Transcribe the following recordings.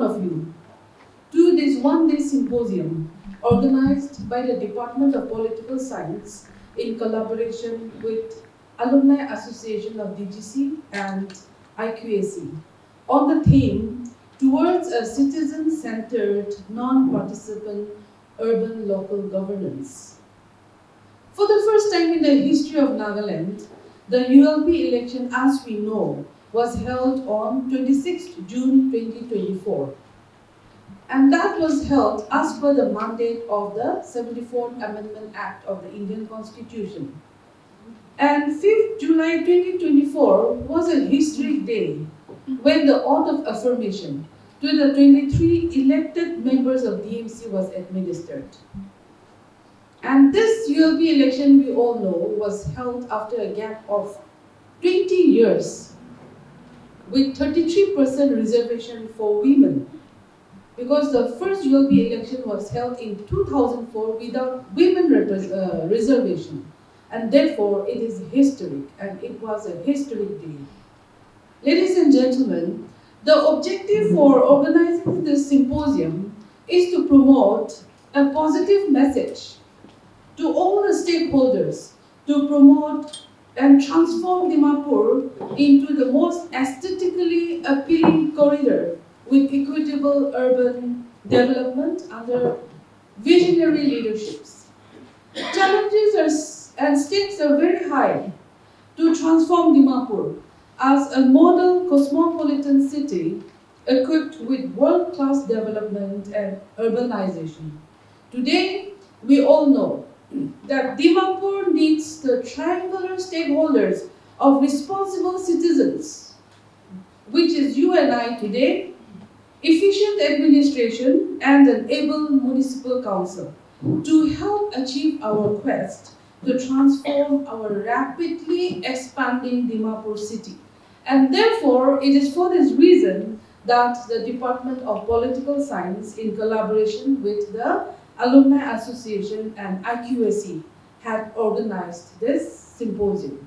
all of you to this one-day symposium organized by the Department of Political Science in collaboration with Alumni Association of DGC and IQAC on the theme Towards a Citizen-Centered, Non-Participant Urban Local Governance. For the first time in the history of Nagaland, the ULP election, as we know, was held on 26th June 2024. And that was held as per the mandate of the 74th Amendment Act of the Indian Constitution. And 5th July 2024 was a historic day when the oath of affirmation to the 23 elected members of DMC was administered. And this ULP election, we all know, was held after a gap of 20 years with 33% reservation for women, because the first ULP election was held in 2004 without women reservation, and therefore it is historic, and it was a historic day. Ladies and gentlemen, the objective for organizing this symposium is to promote a positive message to all the stakeholders to promote and transform Dimapur into the most aesthetically appealing corridor with equitable urban development under visionary leaderships. Challenges and stakes are very high to transform Dimapur as a model cosmopolitan city equipped with world-class development and urbanization. Today, we all know that Dimapur needs the triangular stakeholders of responsible citizens, which is you and I today, efficient administration, and an able municipal council to help achieve our quest to transform our rapidly expanding Dimapur city. And therefore, it is for this reason that the Department of Political Science, in collaboration with the Alumni Association and IQAC, had organized this symposium.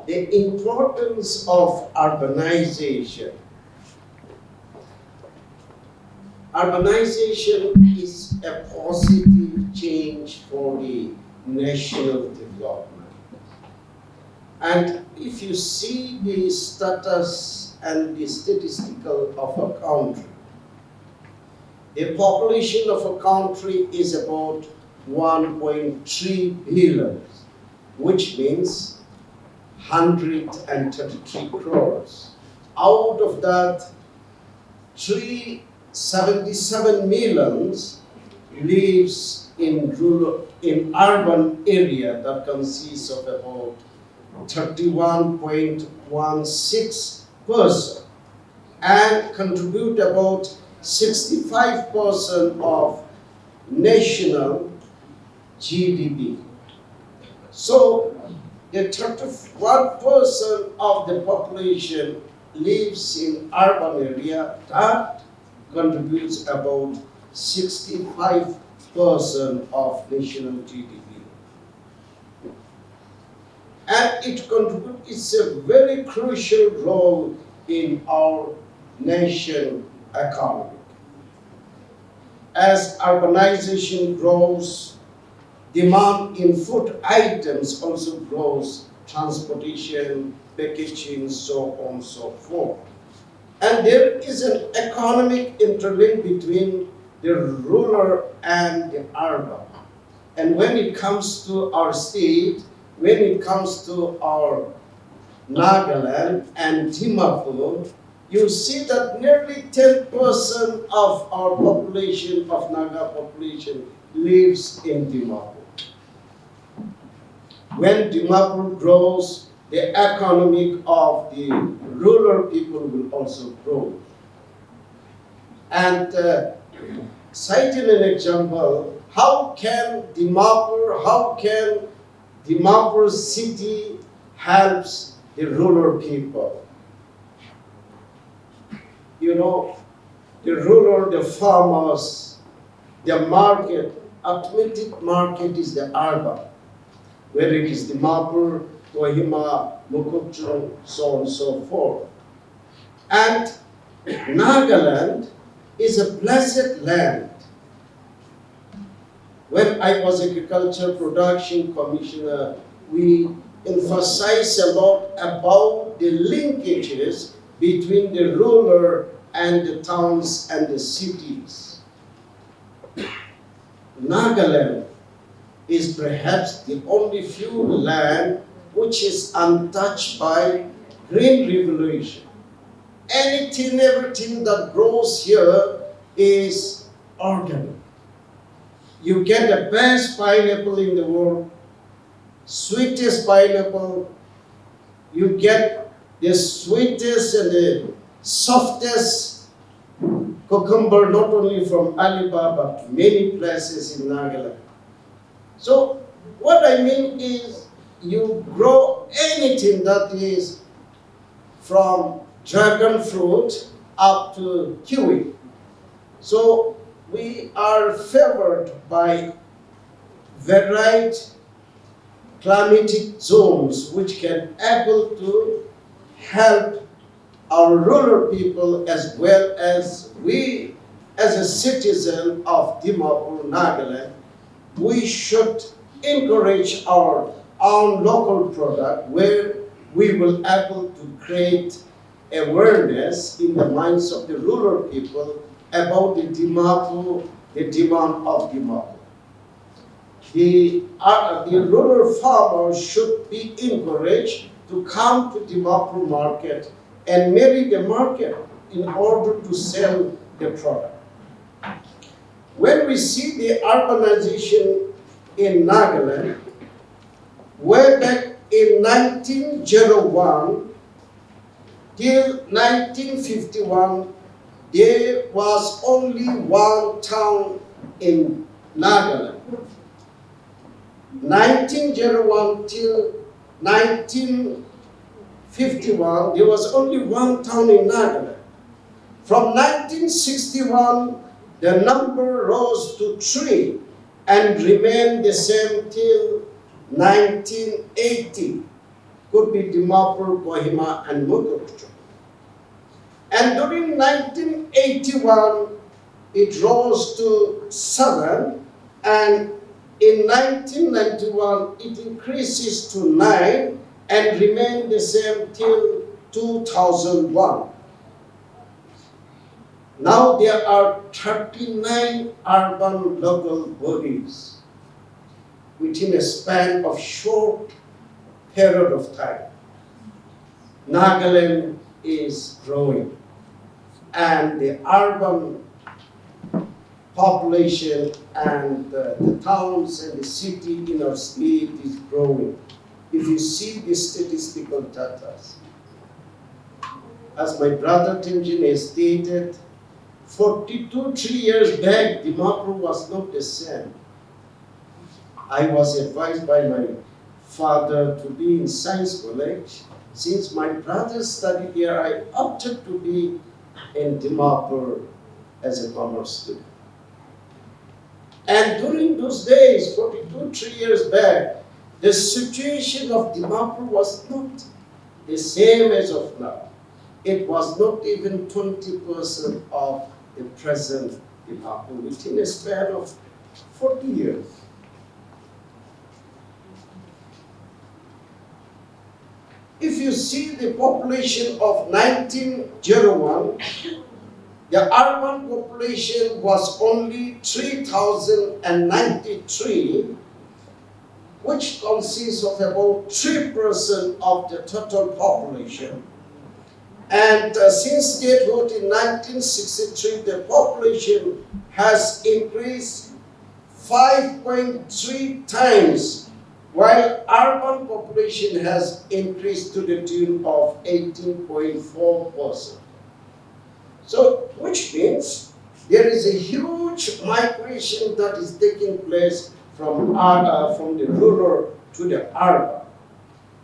The importance of urbanization. Urbanization is a positive change for the national development. And if you see the status and the statistical of a country, the population of a country is about 1.3 billion, which means 133 crores. Out of that, 377 millions lives in urban area that consists of about 31.16% and contribute about 65% of national GDP. So the 31% of the population lives in urban area, that contributes about 65% of national GDP. And it's a very crucial role in our nation economy. As urbanization grows, demand in food items also grows, transportation, packaging, so on and so forth. And there is an economic interlink between the rural and the urban. And when it comes to our state, when it comes to our Nagaland and Dimapur, you see that nearly 10% of our population, of Naga population, lives in Dimapur. When Dimapur grows, the economy of the rural people will also grow. And citing an example, how can Dimapur city helps the rural people? You know, the rural, the farmers, the market, automatic market is the urban, whether it is Dimapur, Kohima, Mukutru, so on and so forth. And Nagaland is a blessed land. When I was Agriculture Production Commissioner, we emphasized a lot about the linkages between the rural and the towns and the cities. Nagaland is perhaps the only few land which is untouched by green revolution. Anything, everything that grows here is organic. You get the best pineapple in the world, sweetest pineapple. You get the sweetest and the softest cucumber, not only from Alibaba, but many places in Nagaland. So what I mean is you grow anything that is from dragon fruit up to kiwi. So we are favored by varied climatic zones which can able to help our rural people as well as we as a citizen of Dimapur, Nagaland. We should encourage our own local product where we will able to create awareness in the minds of the rural people about the Dimapur, the demand of Dimapur. The rural farmers should be encouraged to come to Dimapur market and marry the market in order to sell the product. When we see the urbanization in Nagaland, way back in 1901 till 1951, there was only one town in Nagaland. 1901 till 1951, there was only one town in Nagaland. From 1961, the number rose to 3 and remained the same till 1980. Could be Dimapur, Kohima, and Mugurtu. And during 1981, it rose to 7, and in 1991, it increases to 9 and remained the same till 2001. Now there are 39 urban local bodies within a span of short period of time. Nagaland is growing, and the urban population and the towns and the city in our state is growing. If you see the statistical data, as my brother Timjin has stated, 3 years back, Dimapur was not the same. I was advised by my father to be in science college. Since my brother studied here, I opted to be in Dimapur as a commerce student. And during those days, 3 years back, the situation of Dimapur was not the same as of now. It was not even 20% of the present Dimapur within a span of 40 years. If you see the population of 1901, the urban population was only 3,093, which consists of about 3% of the total population. And since statehood in 1963, the population has increased 5.3 times, while urban population has increased to the tune of 18.4%. So, which means there is a huge migration that is taking place from the rural to the urban.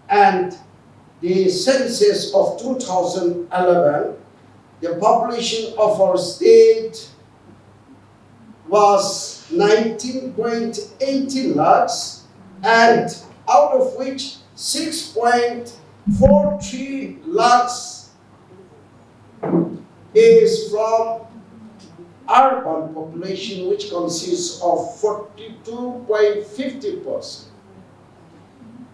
And the census of 2011, the population of our state was 19.80 lakhs, and out of which 6.43 lakhs is from urban population, which consists of 42.50%.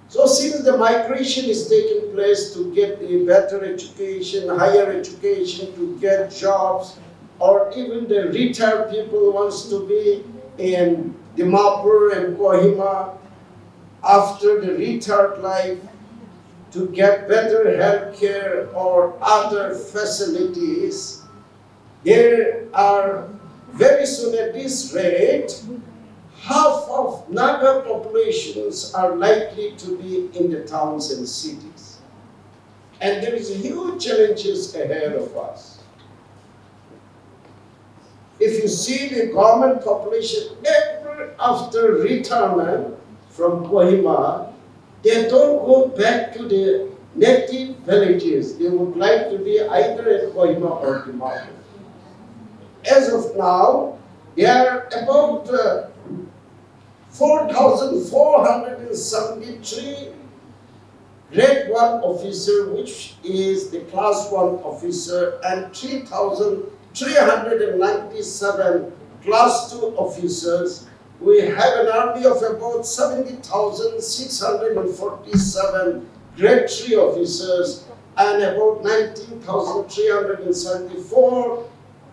So since the migration is taking place to get a better education, higher education, to get jobs, or even the retired people wants to be in Dimapur and Kohima after the retired life to get better health care or other facilities, there are very soon at this rate, half of Naga populations are likely to be in the towns and cities. And there is huge challenges ahead of us. If you see the government population, ever after retirement from Kohima, they don't go back to the native villages. They would like to be either at Kohima or Dimapur. As of now, there are about 4,473 grade 1 officer, which is the class 1 officer, and 3,397 class 2 officers. We have an army of about 70,647 grade 3 officers and about 19,374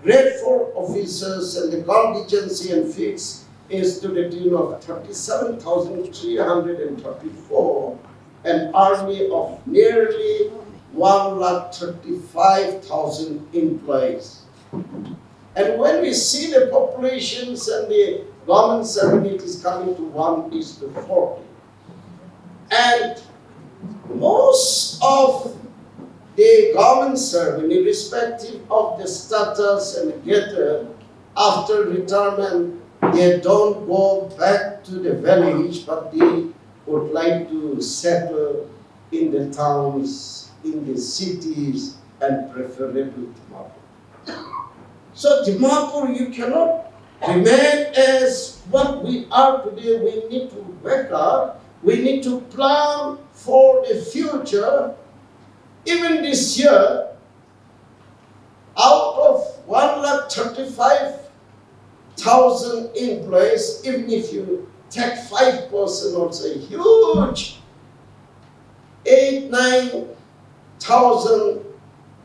grade 4 officers, and the contingency and fixed is to the tune of 37,334, an army of nearly 135,000 employees. And when we see the populations and the government servant, it is coming to 1:40. And most of the government servant, irrespective of the status and getter, after retirement, they don't go back to the village, but they would like to settle in the towns, in the cities, and preferably Dimapur. So Dimapur, you cannot remain as what we are today. We need to wake up. We need to plan for the future. Even this year, out of 135,000 employees, even if you take 5%, also a huge 8,000-9,000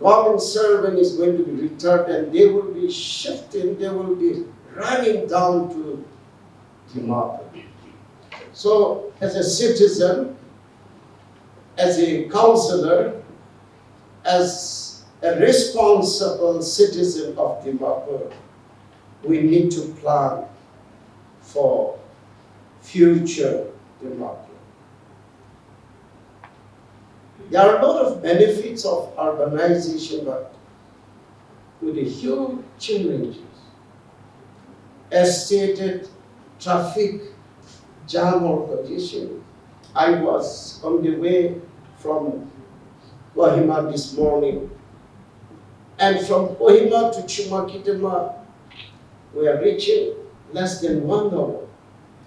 government servant is going to be retired, and they will be shifting, they will be running down to Dimapur. So as a citizen, as a councillor, as a responsible citizen of Dimapur, we need to plan for future Dimapur. There are a lot of benefits of urbanization, but with a huge challenges. As stated, traffic jam or congestion. I was on the way from Kohima this morning, and from Kohima to Chumakitema, we are reaching less than 1 hour.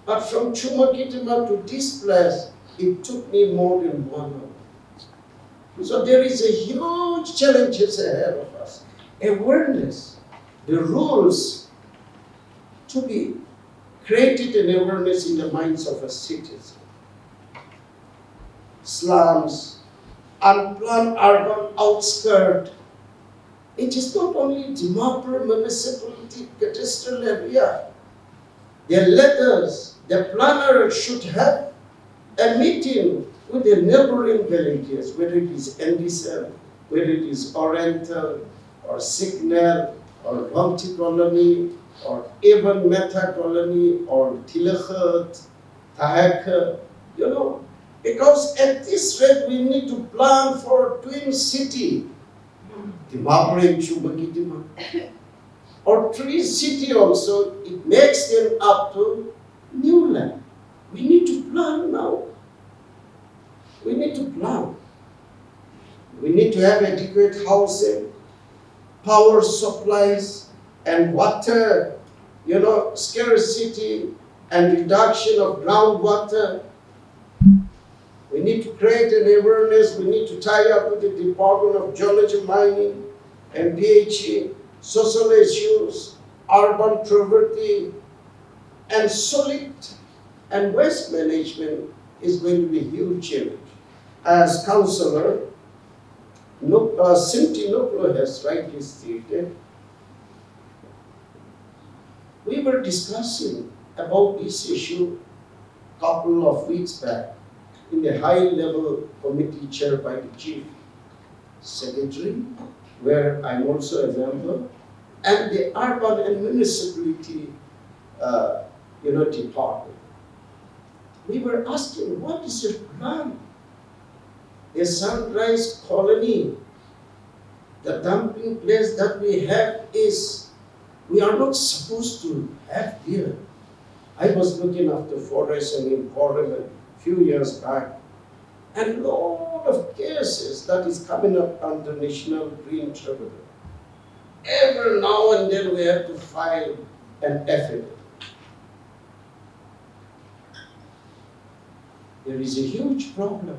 But from Chumakitema to this place, it took me more than 1 hour. So there is a huge challenges ahead of us. Awareness, the rules to be created an awareness in the minds of a citizen. Slums, unplanned urban outskirts. It is not only Dimapur municipality cadastral area. The letters, the planner should have a meeting with the neighboring villages, whether it is Endisel, whether it is Oriental, or Signal, or Ronti Colony, or even Meta Colony, or Tilachat, Tahaka, because at this rate we need to plan for twin city, Dimapur and Chumakitema, or three city also. It makes them up to new land. We need to plan now. We need to plan. We need to have adequate housing, power supplies, and water, scarcity and reduction of groundwater. We need to create an awareness. We need to tie up with the Department of Geology, Mining, MPH, social issues, urban poverty, and solid and waste management is going to be a huge challenge. As Councillor Sinti Noklo has rightly stated, we were discussing about this issue a couple of weeks back in the high-level committee chaired by the Chief Secretary, where I'm also a member, and the Urban and Municipality Department. We were asking, what is your plan? A sunrise colony, the dumping place that we have is, we are not supposed to have here. I was looking after forests and environment a few years back, and a lot of cases that is coming up under National Green Tribunal. Every now and then we have to file an affidavit. There is a huge problem.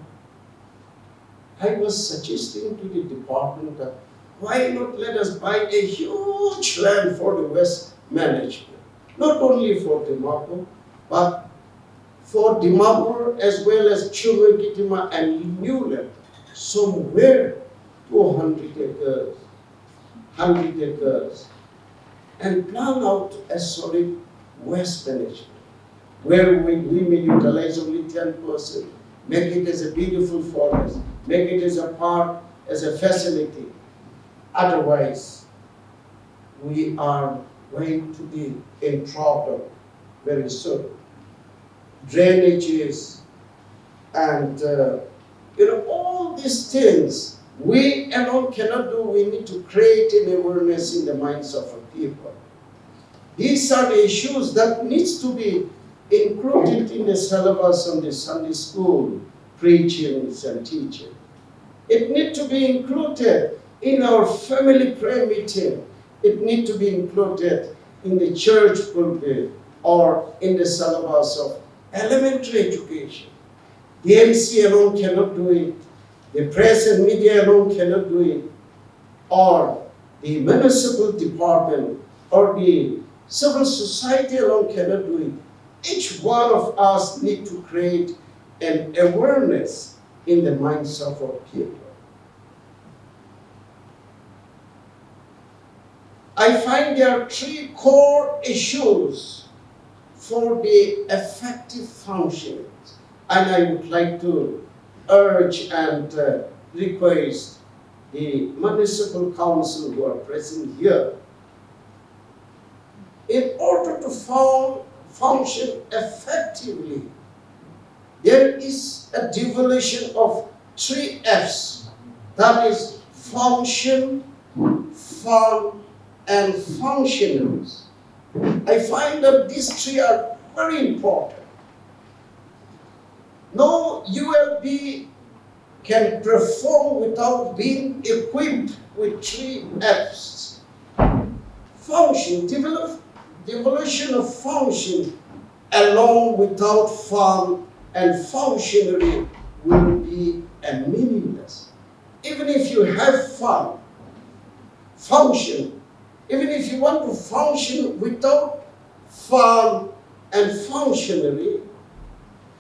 I was suggesting to the department that why not let us buy a huge land for the waste management, not only for Dimapur, but for Dimapur as well as Chumakitima and Newland, somewhere 200 acres, 100 acres, and plan out a solid waste management, where we may utilize only 10%, make it as a beautiful forest, make it as a park, as a facility. Otherwise, we are going to be in trouble very soon. Drainages and all these things we alone cannot do. We need to create an awareness in the minds of our people. These are the issues that needs to be included in the syllabus on the Sunday school preachings and teaching. It needs to be included in our family prayer meeting. It needs to be included in the church pulpit or in the syllabus of elementary education. The MC alone cannot do it. The press and media alone cannot do it. Or the municipal department or the civil society alone cannot do it. Each one of us need to create an awareness in the minds of our people. I find there are three core issues for the effective functioning, and I would like to urge and request the municipal council who are present here, in order to function effectively, there is a devolution of 3 F's, that is function, fund, and functionaries. I find that these 3 are very important. No ULB can perform without being equipped with 3 F's. Function, devolution of function alone without fund and functionary will be meaningless. Even if you have fund, function, even if you want to function without fund and functionary,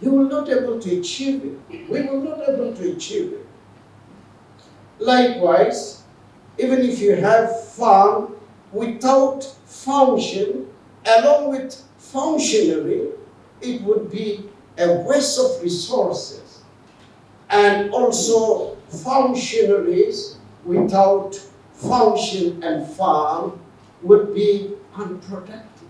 you will not be able to achieve it. We will not be able to achieve it. Likewise, even if you have fund without function, along with functionary, it would be a waste of resources. And also functionaries without function and fund would be unproductive.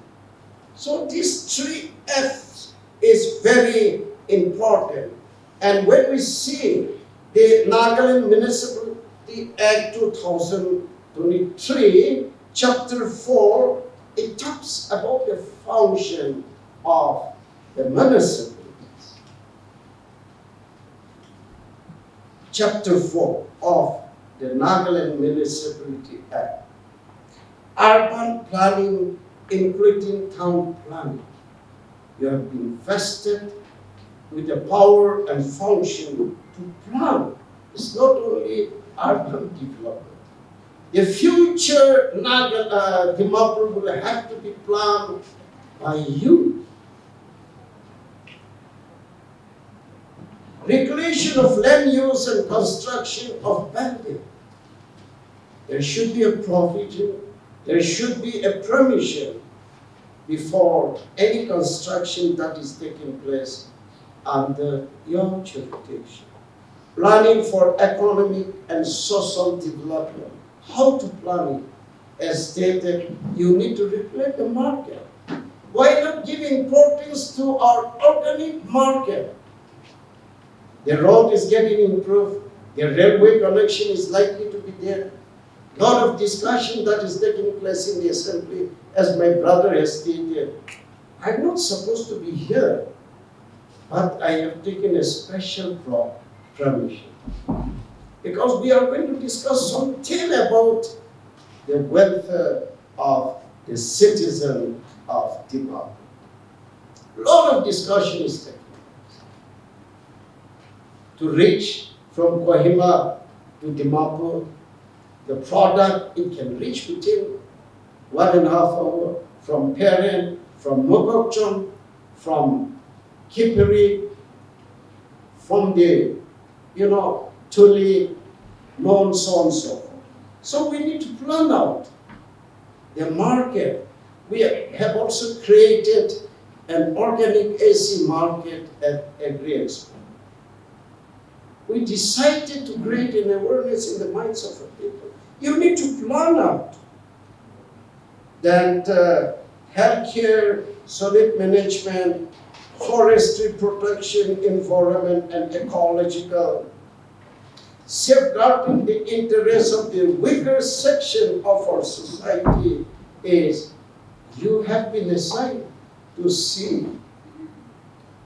So these 3 F's is very important. And when we see the Nagaland Municipality Act 2023, Chapter 4, it talks about the function of the municipalities. Chapter 4 of the Nagaland Municipality Act. Urban planning, including town planning. You have been vested with the power and function to plan. It's not only urban development. The future Dimapur will have to be planned by you. Regulation of land use and construction of building. There should be a provision, there should be a permission before any construction that is taking place under your jurisdiction. Planning for economic and social development. How to plan it? As stated, you need to regulate the market. Why not give importance to our organic market? The road is getting improved. The railway connection is likely to be there. A lot of discussion that is taking place in the assembly, as my brother has stated. I'm not supposed to be here, but I have taken a special permission. Because we are going to discuss something about the welfare of the citizen of Dimapur. A lot of discussion is taking place. To reach from Kohima to Dimapur, the product, it can reach within 1.5 hours from Peren, from Mokokchon, from Kiperi, from the, Tuli, non so on and so forth. So we need to plan out the market. We have also created an organic AC market at Agri-Expo. We decided to create an awareness in the minds of the people. You need to plan out that healthcare, solid management, forestry protection, environment and ecological, safeguarding the interests of the weaker section of our society is you have been assigned to see.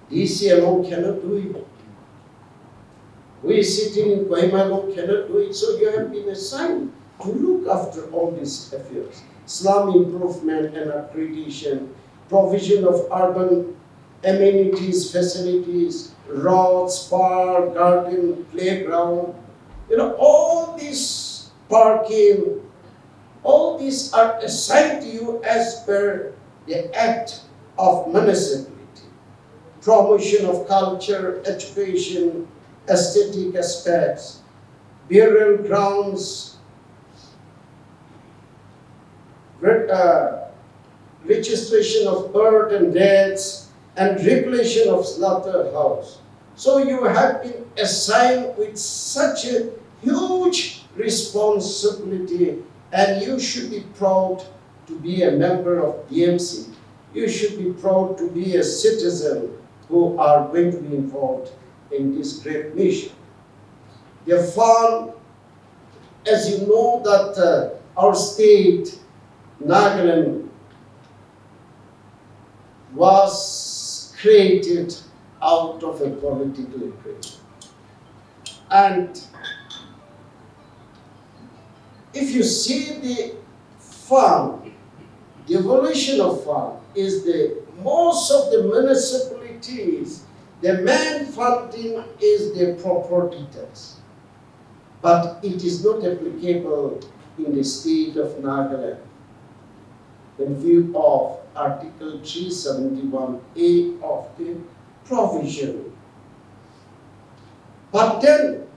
DC alone cannot do it. We sitting in Kohima alone cannot do it. So you have been assigned to look after all these affairs. Slum improvement and accreditation, provision of urban amenities, facilities, roads, park, garden, playground, all these parking, all these are assigned to you as per the Act of Municipality. Promotion of culture, education, aesthetic aspects, burial grounds, registration of birth and deaths, and regulation of slaughterhouse. So you have been assigned with such a huge responsibility, and you should be proud to be a member of DMC. You should be proud to be a citizen who are going to be involved in this great mission. The fund, as you know, that our state, Nagaland, was created out of a political agreement. And if you see the fund, the evolution of fund is most of the municipalities, the main funding is the property tax. But it is not applicable in the state of Nagaland in view of Article 371A of the provision. But then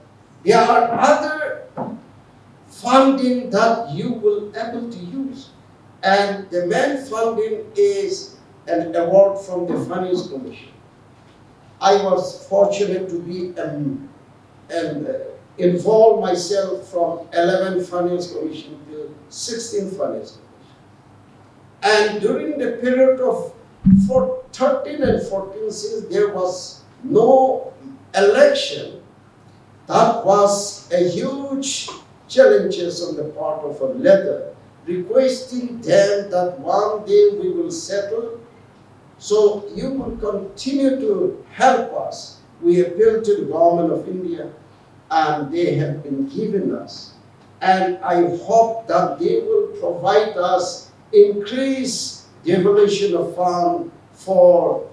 there are other funding that you will be able to use. And the main funding is an award from the Finance Commission. I was fortunate to be involved myself from 11 Finance Commission to 16 Finance Commission. And during the period of 13 and 14, since there was no election, that was a huge challenges on the part of a letter requesting them that one day we will settle. So you will continue to help us. We appeal to the government of India and they have been given us. And I hope that they will provide us increase the evolution of fund for,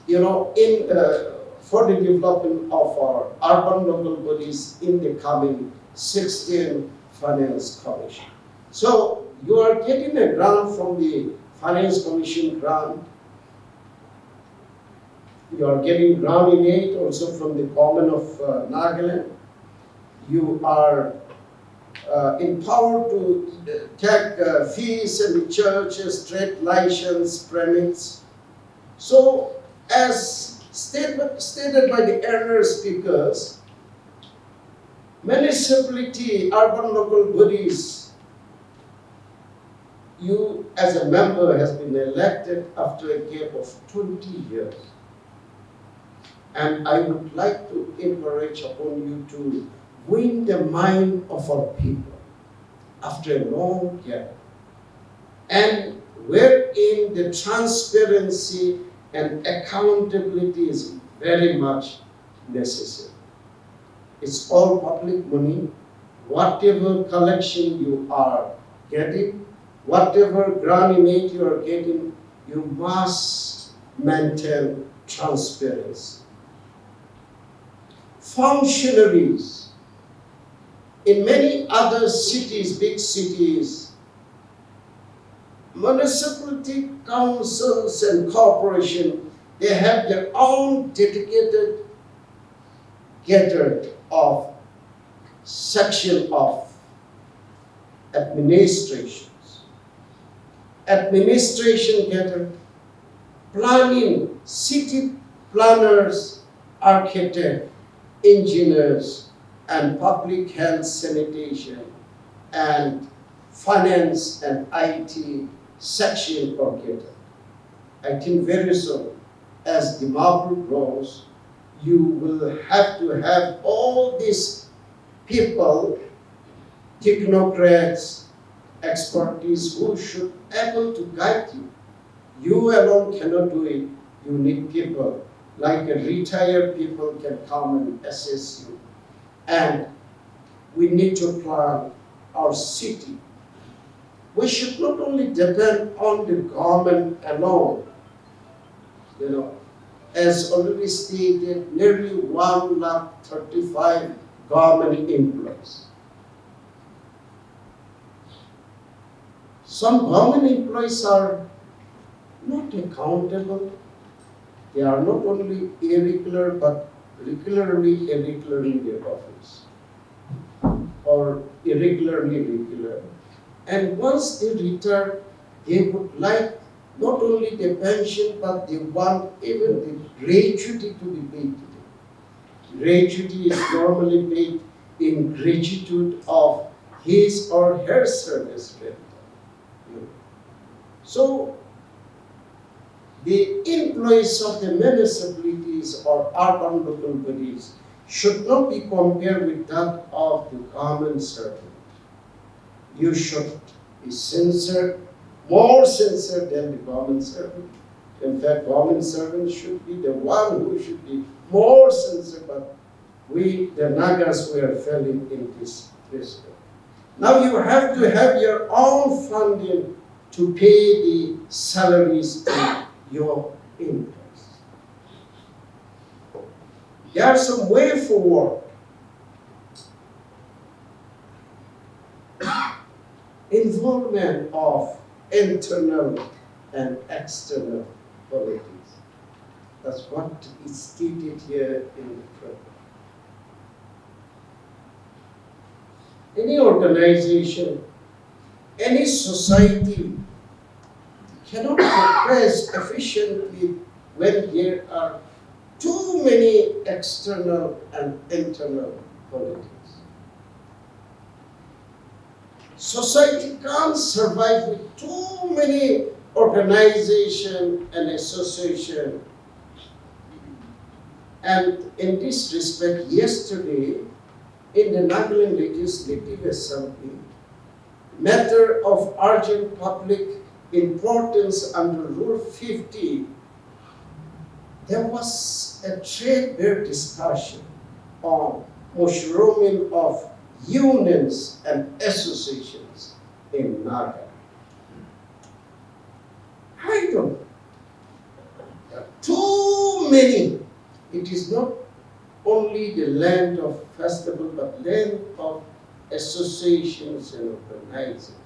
for the development of our urban local bodies in the coming 16, Finance Commission. So you are getting a grant from the Finance Commission grant. You are getting grant in aid also from the government of Nagaland. You are empowered to take fees in the churches, trade license, permits. So, as stated by the earlier speakers, municipality, urban local bodies, you as a member has been elected after a gap of 20 years. And I would like to encourage upon you to win the mind of our people after a long gap, and wherein the transparency and accountability is very much necessary. It's all public money. Whatever collection you are getting, whatever grant in aid you are getting, you must maintain transparency. Functionaries in many other cities, big cities, municipality councils and corporations, they have their own dedicated gathered of section of administrations. Administration gathered, planning, city planners, architects, engineers, and public health sanitation, and finance and IT section or gathered. I think very soon, as the marble grows, you will have to have all these people, technocrats, expertise who should be able to guide you. You alone cannot do it. You need people like a retired people can come and assist you. And we need to plan our city. We should not only depend on the government alone. You know, as already stated, nearly 135,000 government employees. Some government employees are not accountable. They are not only irregular, but regularly irregular in their office, or irregularly regular. And once they retire, they would like not only the pension, but they want even the gratuity to be paid to them. Gratuity is normally paid in gratitude of his or her service. So, the employees of the municipalities or urban local bodies should not be compared with that of the government servant. You should be sincere, more sincere than the government servant. In fact, government servants should be the one who should be more sincere, but we, the Nagas, we are failing in this respect. Now you have to have your own funding to pay the salaries to your employees. There are some way forward. Involvement of internal and external politics. That's what is stated here in the program. Any organization, any society cannot progress efficiently when there are too many external and internal politics. Society can't survive with too many organizations and associations. And in this respect, yesterday, in the Nagaland Legislative Assembly, matter of urgent public importance under Rule 50, there was a trade-based discussion on mushrooming of unions and associations in Nagaland. I don't know. There are too many. It is not only the land of festival, but land of associations and organizations.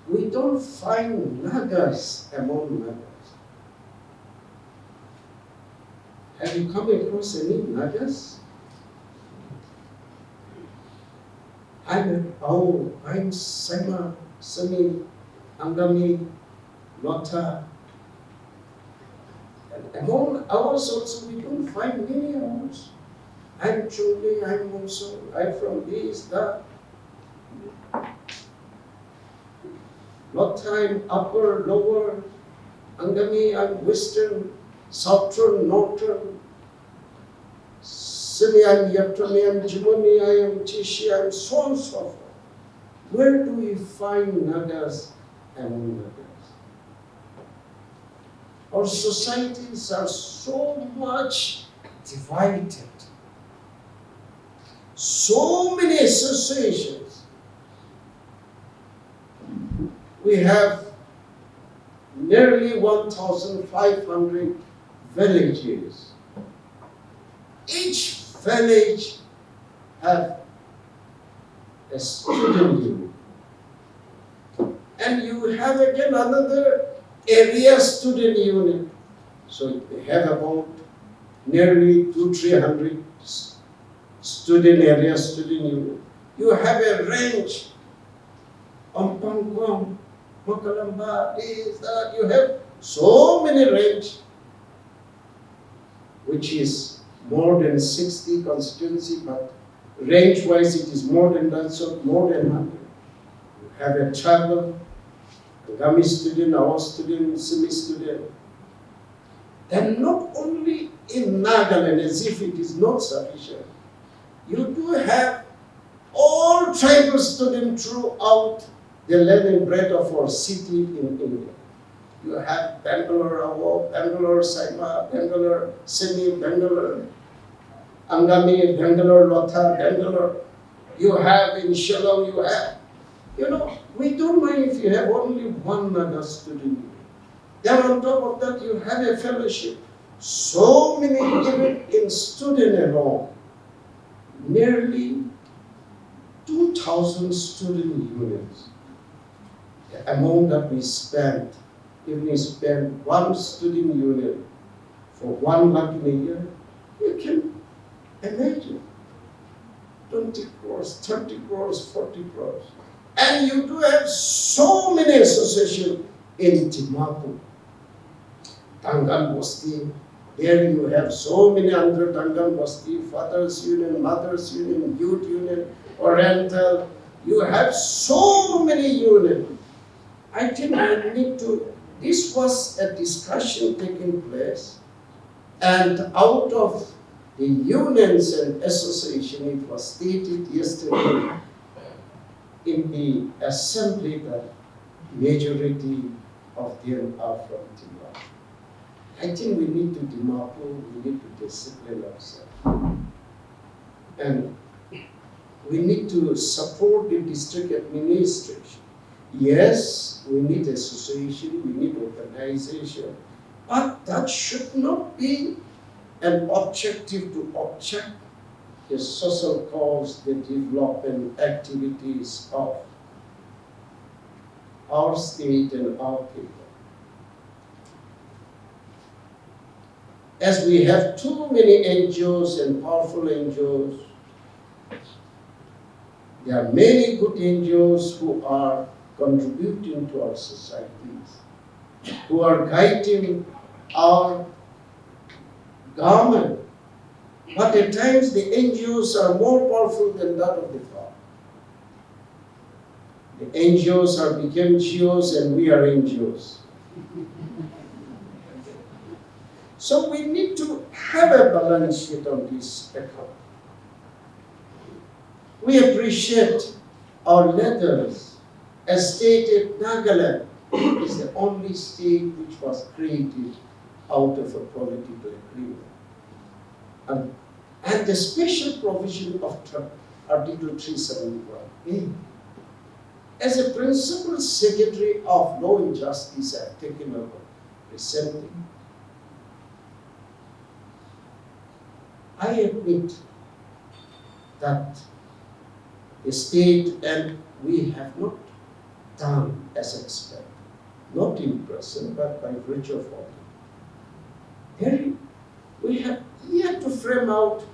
We don't find Nagas among Nagas. Have you come across any Nagas? I'm Saima, Sami, Angami, Lota. And among ours also, we don't find many ours. I'm Chuli, I'm also, I'm from this, that. Lota, I'm upper, lower. Angami, I'm western, southern, northern. Simi, I'm Yatrami, I'm Jimoni, I am Tishi, I'm so on and so forth. Where do we find Nagas among Nagas? Our societies are so much divided. So many associations. We have nearly 1,500 villages. Each village have a student union. And you have again another area student union. So they have about nearly 200-300 student area student union. You have a range, Ampangkwang, Makalamba, this, that. You have so many range, which is more than 60 constituency, but range-wise it is more than that, so more than 100. You have a tribal, a Gami student, our student, Simi student. And not only in Nagaland, as if it is not sufficient, you do have all tribal students throughout the land and breadth of our city in India. You have Bangalore, Awo, Bangalore, Saima, Bangalore, Simi, Bangalore, Angami, Bangalore, Lotha, Bangalore. You have in Shillong, you have, we don't mind if you have only one Naga student. Then on top of that, you have a fellowship. So many, even in student alone, nearly 2,000 student units. The amount that we spend, if we spend one student unit for 1 lakh in a year, you can imagine 20 crores, 30 crores, 40 crores. And you do have so many associations in Dimapur. Tangan Bosti, there you have so many under Tangan Bosti, Fathers Union, Mothers Union, Youth Union, Oriental. You have so many unions. I think I need to, this was a discussion taking place, and out of the unions and association, it was stated yesterday in the assembly that majority of them are from Timor. I think we need to Dimapur, we need to discipline ourselves. And we need to support the district administration. Yes, we need association, we need organization, but that should not be an objective to object the social cause, the development activities of our state and our people. As we have too many NGOs and powerful NGOs, there are many good NGOs who are contributing to our societies, who are guiding our government. But at times the NGOs are more powerful than that of the government. The NGOs are become GOs and we are NGOs. So we need to have a balance sheet on this account. We appreciate our leaders. As stated, Nagaland is the only state which was created out of a political agreement. And the special provision of Article 371A. As a principal secretary of Law and Justice, I have taken over recently. I admit that the state and we have not done as expected, not in person, but by virtue of all. There, we have yet to frame out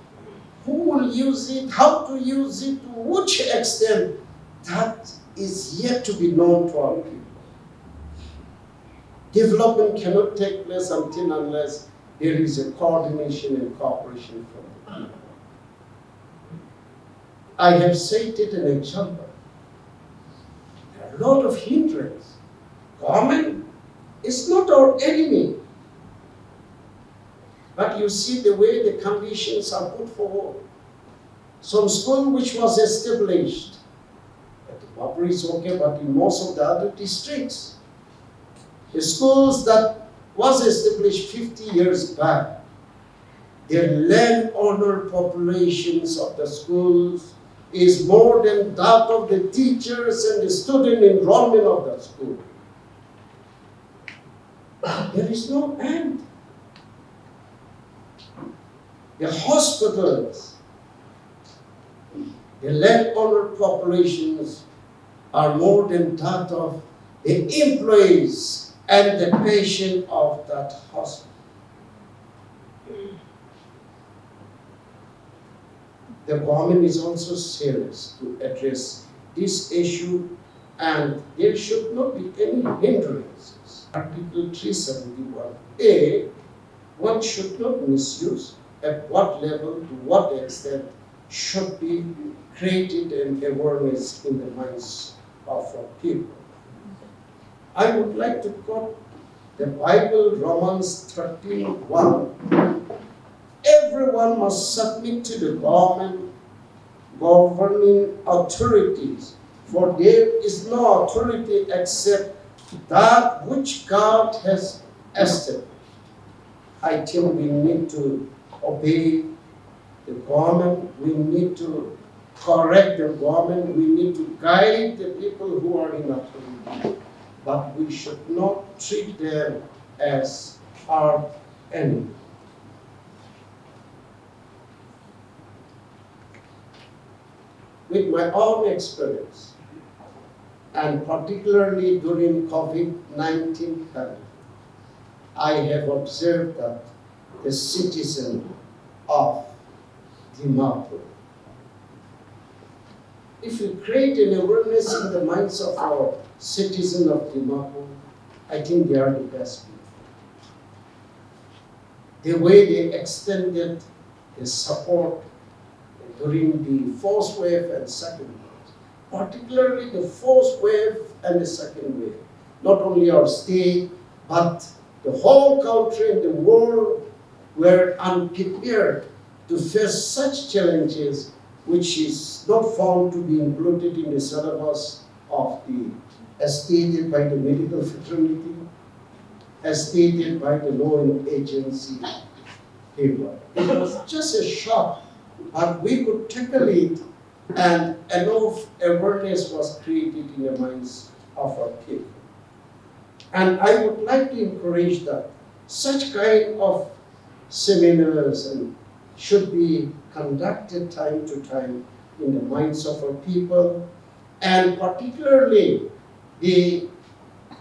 who will use it, how to use it, to which extent. That is yet to be known to our people. Development cannot take place until unless there is a coordination and cooperation from the people. I have cited an example. There are a lot of hindrances. Government is not our enemy. But you see the way the conditions are put forward. Some school which was established, at the Bapur is okay, but in most of the other districts, the schools that was established 50 years back, the landowner populations of the schools is more than that of the teachers and the student enrollment of the school. There is no end. The hospitals, the landowner populations are more than that of the employees and the patient of that hospital. The government is also serious to address this issue, and there should not be any hindrances. Article 371A, one should not misuse. At what level, to what extent should be created an awareness in the minds of our people. I would like to quote the Bible, Romans 13:1. Everyone must submit to the governing authorities, for there is no authority except that which God has established. I think we need to obey the government, we need to correct the government, we need to guide the people who are in authority, but we should not treat them as our enemy. With my own experience, and particularly during COVID-19 pandemic, I have observed that the citizen of Dimapur, if we create an awareness in the minds of our citizens of Dimapur, I think they are the best people. The way they extended the support during the first wave and second wave, particularly the first wave and the second wave, not only our state, but the whole country and the world were unprepared to face such challenges, which is not found to be included in the syllabus of the, as stated by the medical fraternity, as stated by the law agency people. It was just a shock, but we could tackle it, and enough awareness was created in the minds of our people. And I would like to encourage that such kind of seminars and should be conducted time to time in the minds of our people, and particularly the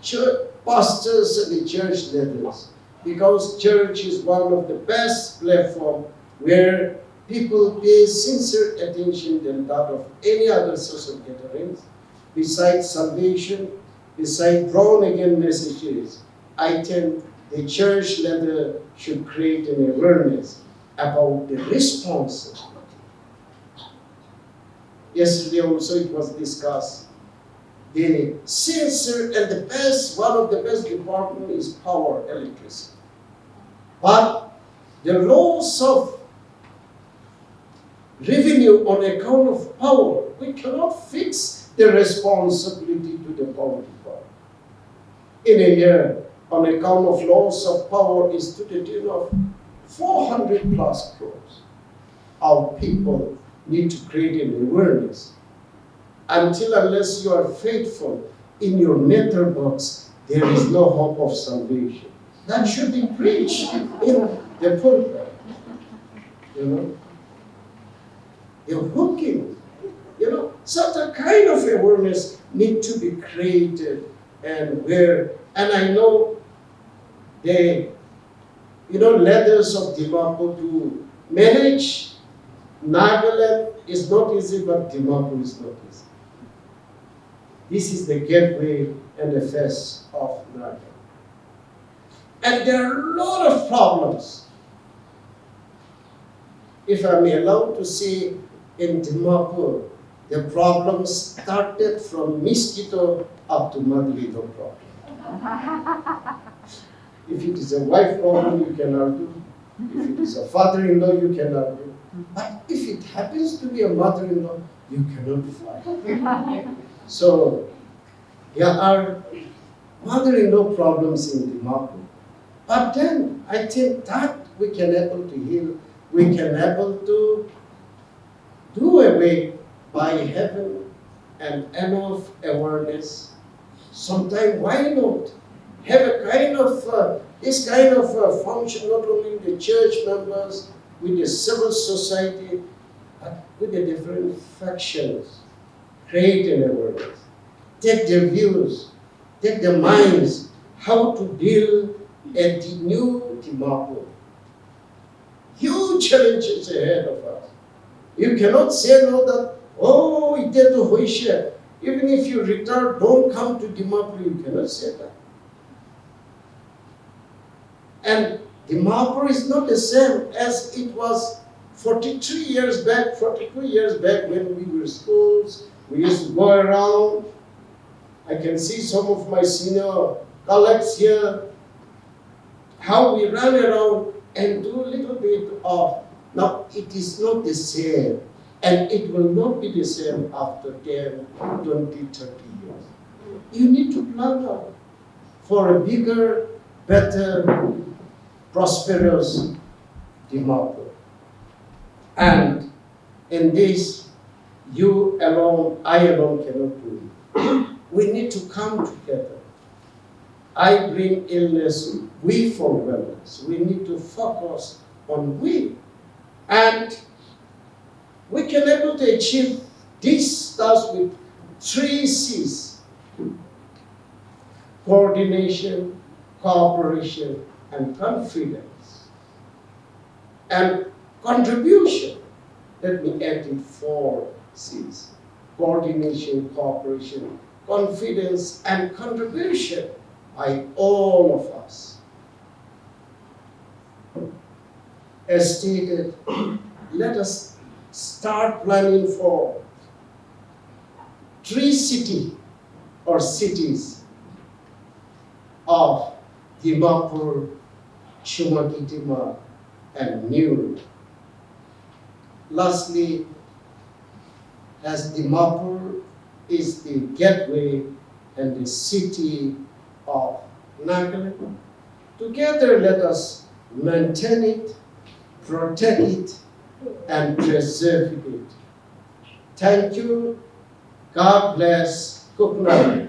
church pastors and the church leaders, because church is one of the best platforms where people pay sincere attention than that of any other social gatherings. Besides salvation, besides born again messages, I think the church leader should create an awareness about the responsibility. Yesterday also it was discussed. The sincere and the best, one of the best department is power, electricity. But the loss of revenue on account of power, we cannot fix the responsibility to the power department. In a year, on account of loss of power is to the tune of 400 plus crores. Our people need to create an awareness. Until unless you are faithful in your meter box, there is no hope of salvation. That should be preached in the pulpit. you know. They're hooking, you know. So the kind of awareness need to be created, and I know the, leaders of Dimapur to manage Nagaland is not easy, but Dimapur is not easy. This is the gateway and the face of Nagaland. And there are a lot of problems. If I'm allowed to say, in Dimapur, the problem started from mosquito up to mother-in-law problem. If it is a wife problem, you can argue. If it is a father-in-law, you can argue. But if it happens to be a mother-in-law, you cannot fight. So there are mother-in-law problems in Dimapur. But then I think that we can able to heal, we can able to do away by having enough awareness. Sometimes why not have a kind of this kind of function not only with the church members, with the civil society, but with the different factions. Create an awareness. Take their views, take their minds, how to deal at the new Dimapur. Huge challenges ahead of us. You cannot say no that, oh, it is to Hoisha. Even if you retire, don't come to Dimapur, you cannot say that. And Dimapur is not the same as it was 42 years back when we were schools. We used to go around. I can see some of my senior colleagues here, how we run around and do a little bit of. Now, it is not the same, and it will not be the same after 10, 20, 30 years. You need to plan out for a bigger, better, prosperous Dimapur. And in this, you alone, I alone cannot do it. We need to come together. I bring illness, we for wellness. We need to focus on we. And we can able to achieve this task with 3 C's. Coordination, cooperation, and confidence. And contribution, let me add in 4 C's. Coordination, cooperation, confidence, and contribution by all of us. As stated, let us start planning for 3 cities of Dimapur, Shumagitima, and New. Lastly, as Dimapur is the gateway and the city of Nagaland, together let us maintain it, protect it, and preserve it. Thank you. God bless Kuknai.